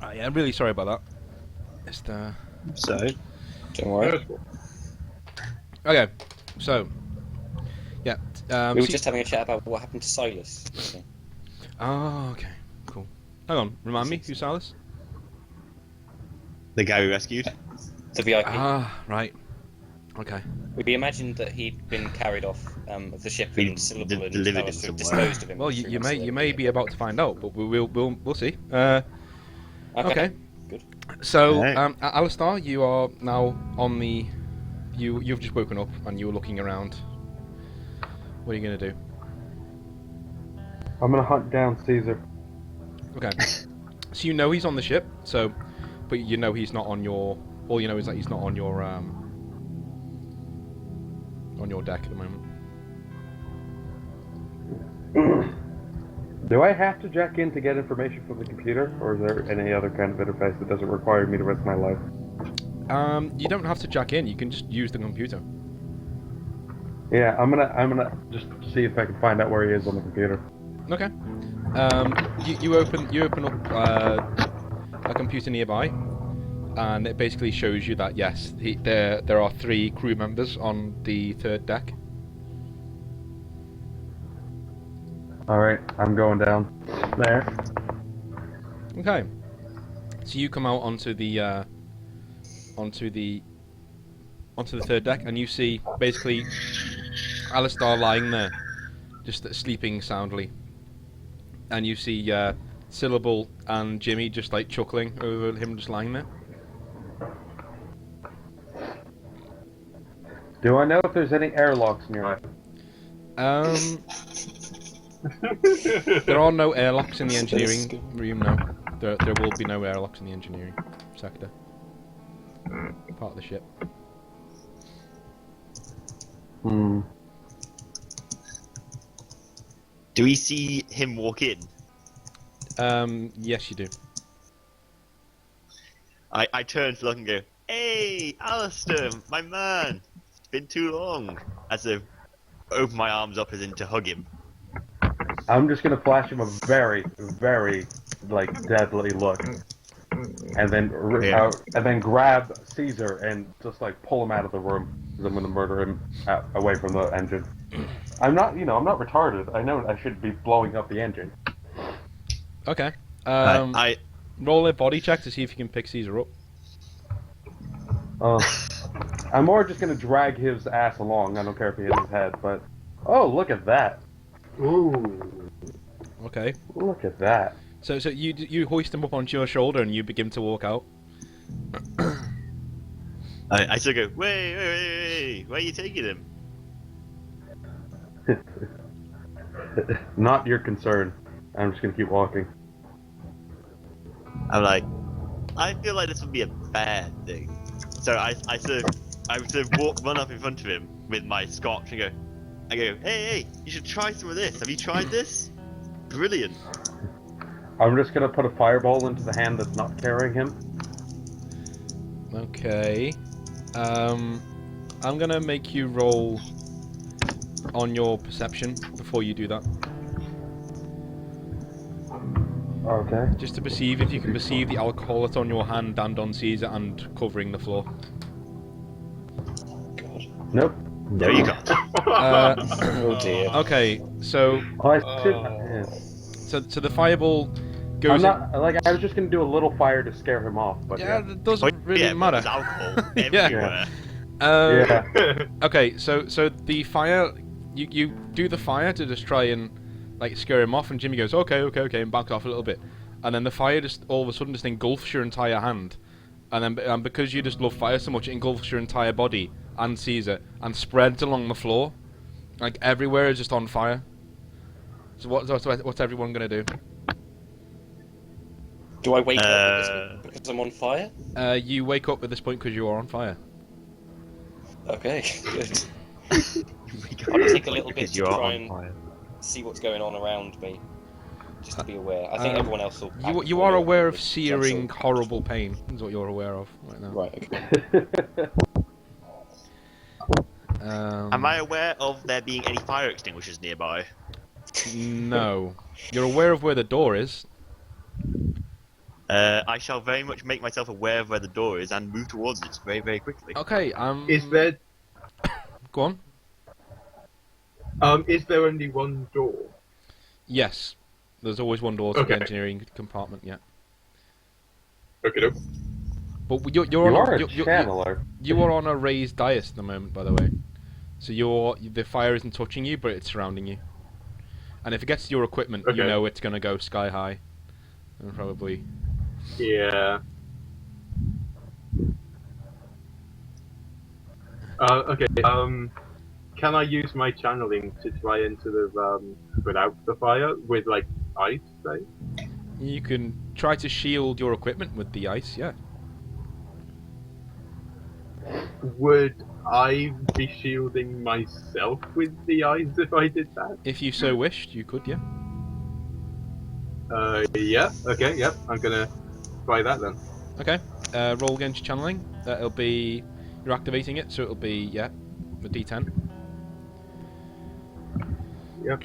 Yeah, I'm really sorry about that. It's the... So, Don't worry. Okay, so yeah. We were just having a chat about what happened to Silas. So. Oh, okay, cool. Hang on, remind me, who's Silas? the guy we rescued. The VIP. Ah, right. Okay. We imagined that he'd been carried off of the ship We and Syllable and delivered him Alistair somewhere. disposed of him. Well, and threw you him may to you the may be river. about to find out, but we'll see. Okay. Okay. Good. So, Alright. Alistair, you are now on the. You've just woken up and you were looking around. What are you gonna do? I'm gonna hunt down Caesar. Okay. So you know he's on the ship. So, but you know he's not on your. All you know is that he's not on your deck at the moment. Do I have to jack in to get information from the computer, or is there any other kind of interface that doesn't require me to risk my life? You don't have to jack in. You can just use the computer. Yeah, I'm gonna just see if I can find out where he is on the computer. Okay. You open up a computer nearby, and it basically shows you that yes, there are 3 crew members on the 3rd deck. All right, I'm going down there. Okay. So you come out onto the 3rd deck, and you see basically Alistair lying there, just sleeping soundly, and you see Syllable and Jimmy just like chuckling over him just lying there. Do I know if there's any airlocks nearby? There are no airlocks in the engineering room, no. There will be no airlocks in the engineering sector. Part of the ship. Hmm. Do we see him walk in? Yes you do. I turn to look and go, "Hey, Alistair, my man! It's been too long." As I open my arms up as in to hug him. I'm just gonna flash him a very, very like deadly look, and then and then grab Caesar and just like pull him out of the room because I'm gonna murder him away from the engine. I'm not retarded. I know I should be blowing up the engine. Okay. I Roll a body check to see if you can pick Caesar up. I'm more just gonna drag his ass along. I don't care if he hits his head, but oh, look at that! Ooh, Okay. look at that! So you hoist him up onto your shoulder and you begin to walk out. I still go, wait, where are you taking him? Not your concern. I'm just gonna keep walking. I'm like, I feel like this would be a bad thing. So I sort of run up in front of him with my scotch and I go, hey, you should try some of this. Have you tried this? Brilliant. I'm just gonna put a fireball into the hand that's not carrying him. Okay. I'm gonna make you roll on your perception before you do that. Okay. Just to perceive if you can perceive the alcohol that's on your hand and on Caesar and covering the floor. God. Nope. No, you can't. Oh dear. Okay, so Oh, I should. so the fireball goes. I'm not like I was just gonna do a little fire to scare him off, but Yeah, yeah. it doesn't really yeah, matter. There's alcohol Yeah. everywhere. Yeah. Okay, so the fire, you do the fire to just try and like scare him off, and Jimmy goes okay, and backs off a little bit, and then the fire just all of a sudden just engulfs your entire hand, and then because you just love fire so much, it engulfs your entire body and Caesar and spreads along the floor, like everywhere is just on fire. So what's everyone gonna do? Do I wake up at this point because I'm on fire? You wake up at this point because you are on fire. Okay, good. I'll take a little bit to try and see what's going on around me, just to be aware. I think everyone else will. You are aware of searing, horrible pain. Is what you're aware of right now. Right. Okay. Am I aware of there being any fire extinguishers nearby? No. You're aware of where the door is. I shall very much make myself aware of where the door is and move towards it very, very quickly. Okay. Is there Go on. is there only one door? Yes. There's always one door to the Okay. engineering compartment. Yeah. Okay, no. But You you're on are a you're- channeler. you are on a raised dais at the moment, by the way. So the fire isn't touching you, but it's surrounding you. And if it gets to your equipment, you Okay. know it's gonna go sky high, and probably. Yeah. Okay. Can I use my channeling to try and sort of put out the fire with like ice, say? You can try to shield your equipment with the ice. Yeah. Would I be shielding myself with the ice if I did that? If you so wished, you could. Yeah. Yeah. Okay. Yep. I'm gonna try that then. Okay. Roll against channeling. It'll be you're activating it, so it'll be the D10. Yep.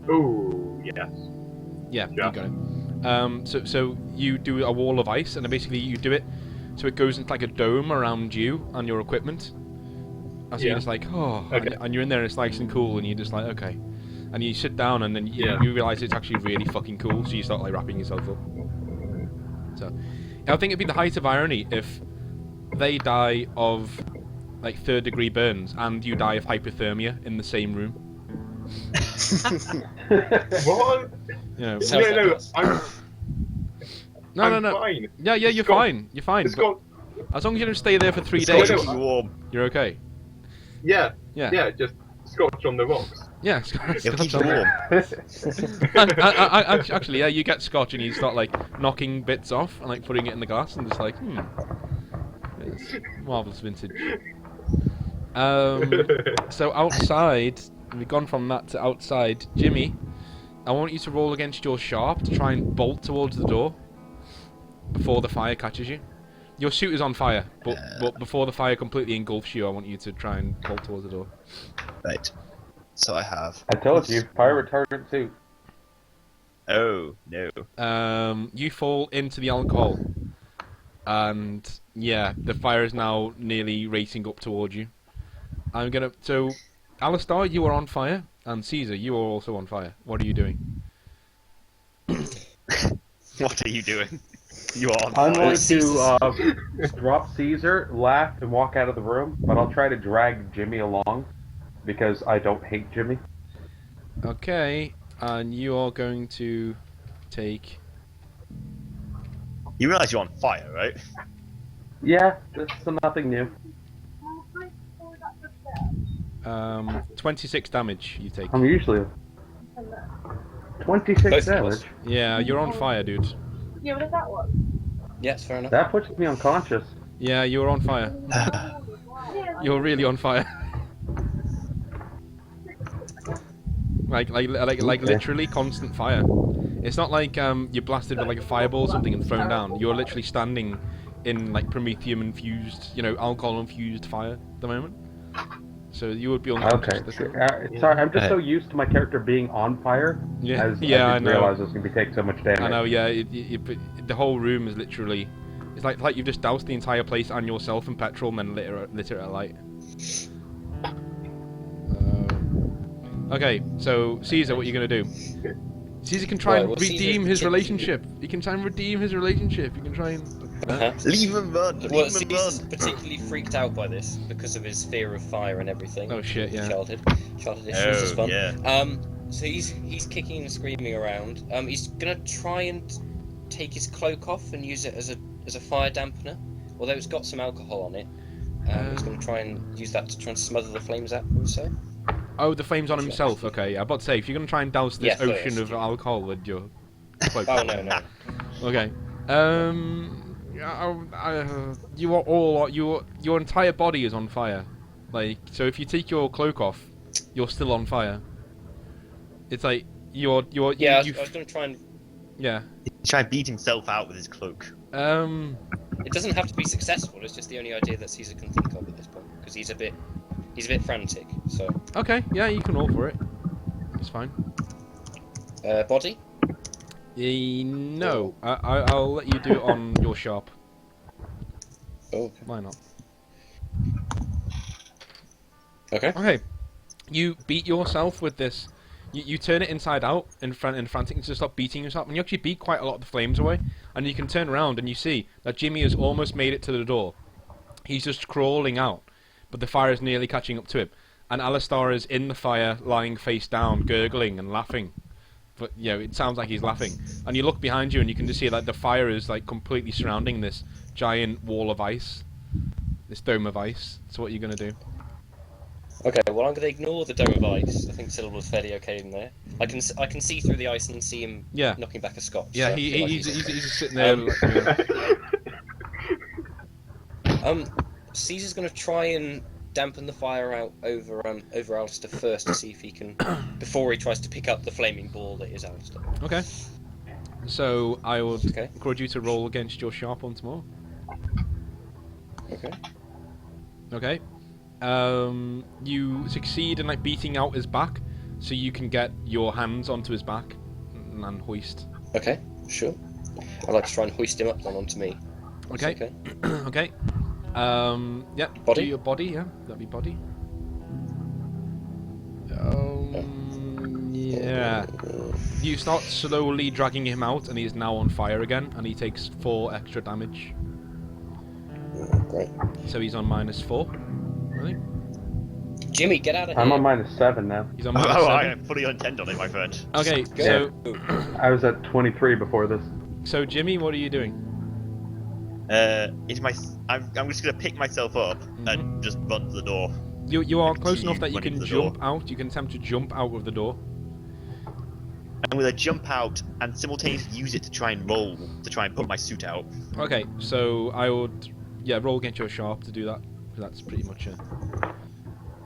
Ooh, yes. Yeah, Yeah. you got it. So you do a wall of ice, and then basically you do it so it goes into like a dome around you and your equipment. And so Yeah. you're just like, oh, Okay. and you're in there, and it's nice and cool, and you're just like, okay. And you sit down, and then Yeah. you realize it's actually really fucking cool, so you start like wrapping yourself up. So, I think it'd be the height of irony if they die of like 3rd-degree burns, and you die of hypothermia in the same room. What? You know, Sounds Yeah, like no, us. I'm no. fine. Yeah, you're Scott- fine. You're fine. It's But got, as long as you don't stay there for 3 Scott- days, no, Keep you warm. you're okay. yeah, Yeah. yeah, just scotch on the rocks. Yeah. It'll keep you warm. Actually, yeah, you get scotch and you start like knocking bits off and like putting it in the glass and just like, it's marvelous vintage. So outside, we've gone from that to outside. Jimmy, I want you to roll against your sharp to try and bolt towards the door before the fire catches you. Your suit is on fire, but before the fire completely engulfs you, I want you to try and bolt towards the door. Right. So I have. I told you, fire retardant suit. Oh, no. You fall into the alcohol, and yeah, the fire is now nearly racing up towards you. So, Alistair, you are on fire, and Caesar, you are also on fire. What are you doing? What are you doing? You are on I'm fire. going to drop Caesar, laugh, and walk out of the room, but I'll try to drag Jimmy along because I don't hate Jimmy. Okay, and you are going to take... You realise you're on fire, right? Yeah, this is nothing new. 26 damage you take. I'm usually 26 Both of damage. us. Yeah, you're on fire, dude. Yeah, what is that one? Yes, fair enough. That puts me unconscious. Yeah, you're on fire. You're really on fire. like Okay. literally constant fire. It's not like you're blasted with like a fireball or something and thrown down. You're literally standing in like promethium infused, alcohol infused fire at the moment. So you would be unconscious. Okay. Sorry, I'm just so used to my character being on fire. Yeah, As yeah, I I didn't know. realize I was going to be taking so much damage. I know, yeah. The whole room is literally. It's like you've just doused the entire place and yourself in petrol and then lit it at light. Okay, so Caesar, what are you gonna do? Caesar can try Right, and well, Caesar redeem his can- relationship. He can try and redeem his relationship. He can try and. Uh-huh. Leave him run! Leave Well, him Caesar's run! particularly freaked out by this because of his fear of fire and everything. Oh shit! Yeah. Childhood issues is fun. yeah. So he's kicking and screaming around. He's gonna try and take his cloak off and use it as a fire dampener. Although it's got some alcohol on it, he's gonna try and use that to try and smother the flames out from himself. Oh, the flames on himself. Okay, I'm about to say if you're gonna try and douse this Yeah, ocean first. of alcohol with your cloak. Oh no. Okay. You are all your entire body is on fire. Like, so if you take your cloak off, you're still on fire. It's like you're Yeah, I was gonna try and. yeah. Try and beat himself out with his cloak. It doesn't have to be successful. It's just the only idea that Caesar can think of at this point because he's a bit frantic. So. Okay, yeah, you can roll for it. It's fine. Body. No, I'll let you do it on your sharp. Oh, okay. Why not? Okay. Okay, you beat yourself with this. You turn it inside out in frantic to stop beating yourself, and you actually beat quite a lot of the flames away. And you can turn around and you see that Jimmy has almost made it to the door. He's just crawling out, but the fire is nearly catching up to him. And Alistar is in the fire, lying face down, gurgling and laughing. But it sounds like he's laughing. And you look behind you and you can just see that the fire is like completely surrounding this giant wall of ice, this dome of ice. So what are you gonna do? Okay, well I'm going to ignore the dome of ice. I think Sybil was fairly okay in there. I can see through the ice and see him knocking back a scotch. Yeah, so he's just sitting there. Caesar's going to try and dampen the fire out over Alistair first to see if he can, before he tries to pick up the flaming ball that is Alistair. Okay. So I would encourage you to roll against your sharp once more. Okay. Okay. You succeed in like beating out his back, so you can get your hands onto his back and hoist. Okay, sure. I'd like to try and hoist him up then onto me. Okay. Okay. Okay. Yeah. Body? Do your body. Yeah, that'd be body. Yeah. You start slowly dragging him out, and he is now on fire again, and he takes 4 extra damage. Great. So he's on -4. Really? Jimmy, get out of here. I'm on -7 now. He's on Oh, -7. I fully intend on it, my friend. Okay. Go. I was at 23 before this. So Jimmy, what are you doing? I'm just gonna pick myself up and just run to the door. You are close enough Continue that you running can to the door. jump out. You can attempt to jump out of the door. I'm gonna jump out and simultaneously use it to try and roll to try and put my suit out. Okay, so I would roll against your sharp to do that. That's pretty much a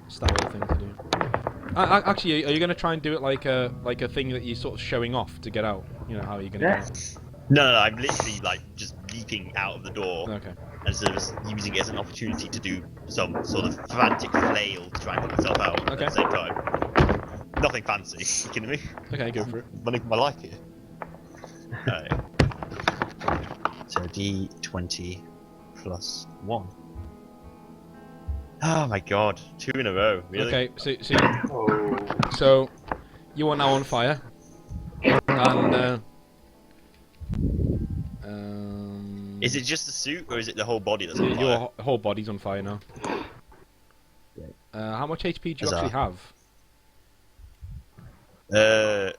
style thing to do. Actually, are you going to try and do it like a thing that you're sort of showing off to get out? You know, how are you going to get out? No, I'm literally like just leaping out of the door Okay. and sort of just using it as an opportunity to do some sort of frantic flail to try and put myself out Okay. at the same time. Nothing fancy. You kidding me? Okay, go for it. Running for my life here. Alright. So D20 plus 1. Oh my god, 2 in a row, really? Okay, Oh. so you are now on fire, and Is it just the suit, or is it the whole body that's on fire? your whole body's on fire now. How much HP do you actually have? I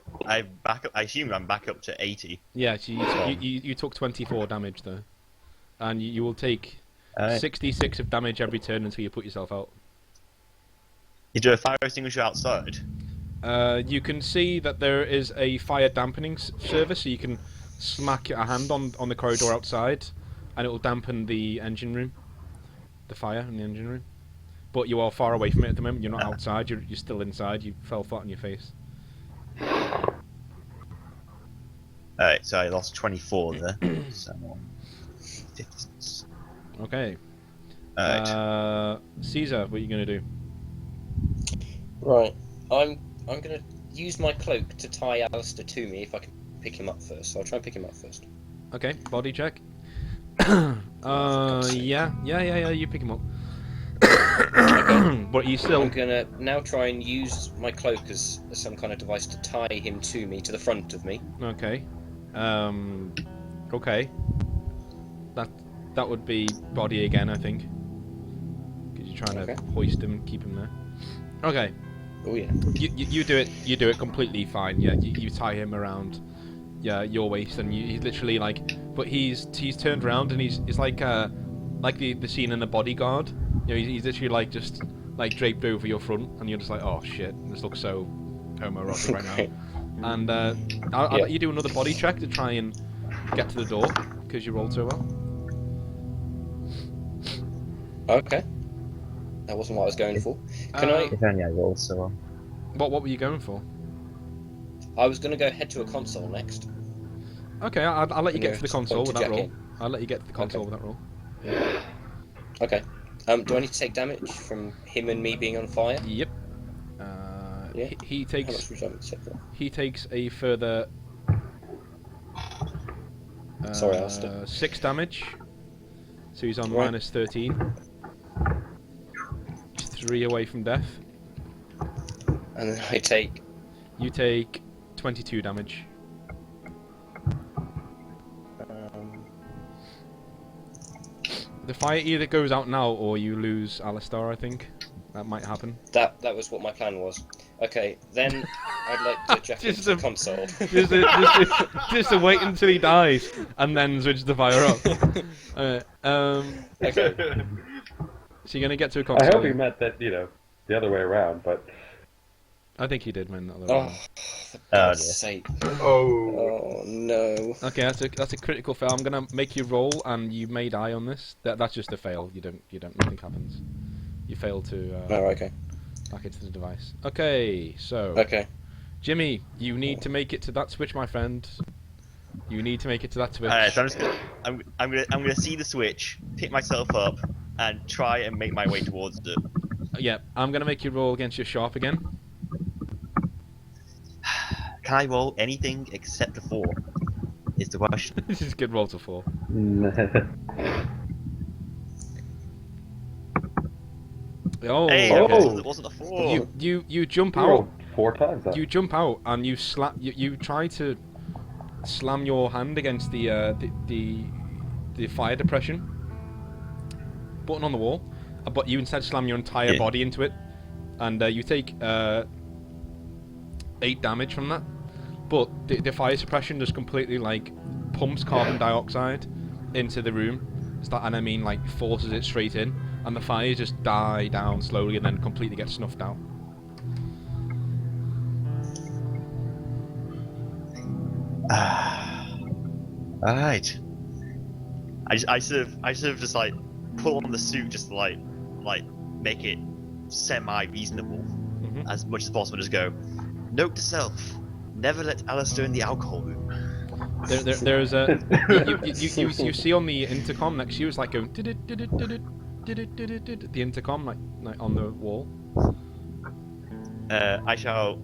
assume I'm back up to 80. Yeah, so you took 24 damage there, and you will take 66 of damage every turn until you put yourself out. Is there a fire extinguisher outside? You can see that there is a fire dampening service, so you can smack a hand on the corridor outside, and it will dampen the engine room, the fire in the engine room. But you are far away from it at the moment. You're not outside. You're still inside. You fell flat on your face. Alright, so I lost 24 there. So 56. Okay. Alright. Caesar, what are you gonna do? Right. I'm gonna use my cloak to tie Alistair to me if I can pick him up first. So I'll try and pick him up first. Okay, body check. Yeah, you pick him up. But you still. I'm gonna now try and use my cloak as some kind of device to tie him to me, to the front of me. Okay. Okay. That would be body again, I think. Because you're trying to hoist him and keep him there. Okay. Oh yeah. You do it. You do it completely fine. Yeah. You tie him around. Yeah, your waist, and he's literally like. But he's turned around and he's like the scene in The Bodyguard. You know, he's literally like just like draped over your front, and you're just like, oh shit, this looks so homoerotic right now. And I'll let you do another body check to try and get to the door because you rolled so well. Okay. That wasn't what I was going for. Can I? If only I rolled so well. What were you going for? I was gonna go head to a console next. Okay, I'll let you get to the console with that roll. I'll let you get to the console with that roll. Okay. Do I need to take damage from him and me being on fire? Yep. Yeah. He How much takes would you like me to take for? he takes a further Sorry, Alistair. 6 damage. So he's on Right. minus 13. He's 3 away from death. And then I take. You take 22 damage. The fire either goes out now or you lose Alistar, I think. That might happen. That was what my plan was. Okay, then I'd like to jump into the console. Just to wait until he dies and then switch the fire up. Okay. So you're gonna get to a I console. hope he meant that, the other way around, but... I think he did mean that. Oh, for God's sake. Oh. Oh, no. Okay, that's a critical fail. I'm gonna make you roll, and you may die on this. That's just a fail. You don't. Nothing happens. You fail to Oh, okay. back into the device. Okay, so Okay. Jimmy, you need to make it to that switch, my friend. You need to make it to that switch. Alright, so I'm gonna see the switch, pick myself up, and try and make my way towards it. Yeah, I'm gonna make you roll against your sharp again. Can I roll anything except a 4? Is the question. This is a good roll to 4. Oh, Hey, Oh. okay, it wasn't a 4. you jump You out. rolled 4 times that. You jump out and you try to slam your hand against the fire depression button on the wall, but you instead slam your entire body into it, and you take 8 damage from that. But the fire suppression just completely pumps carbon dioxide into the room, and I mean forces it straight in, and the fires just die down slowly and then completely get snuffed out. Alright. I sort of just pull on the suit just to make it semi-reasonable as much as possible. Just go. Note to self: never let Alistair in the alcohol room. There's a you see on the intercom next to you, it's going the intercom like on the wall. I shall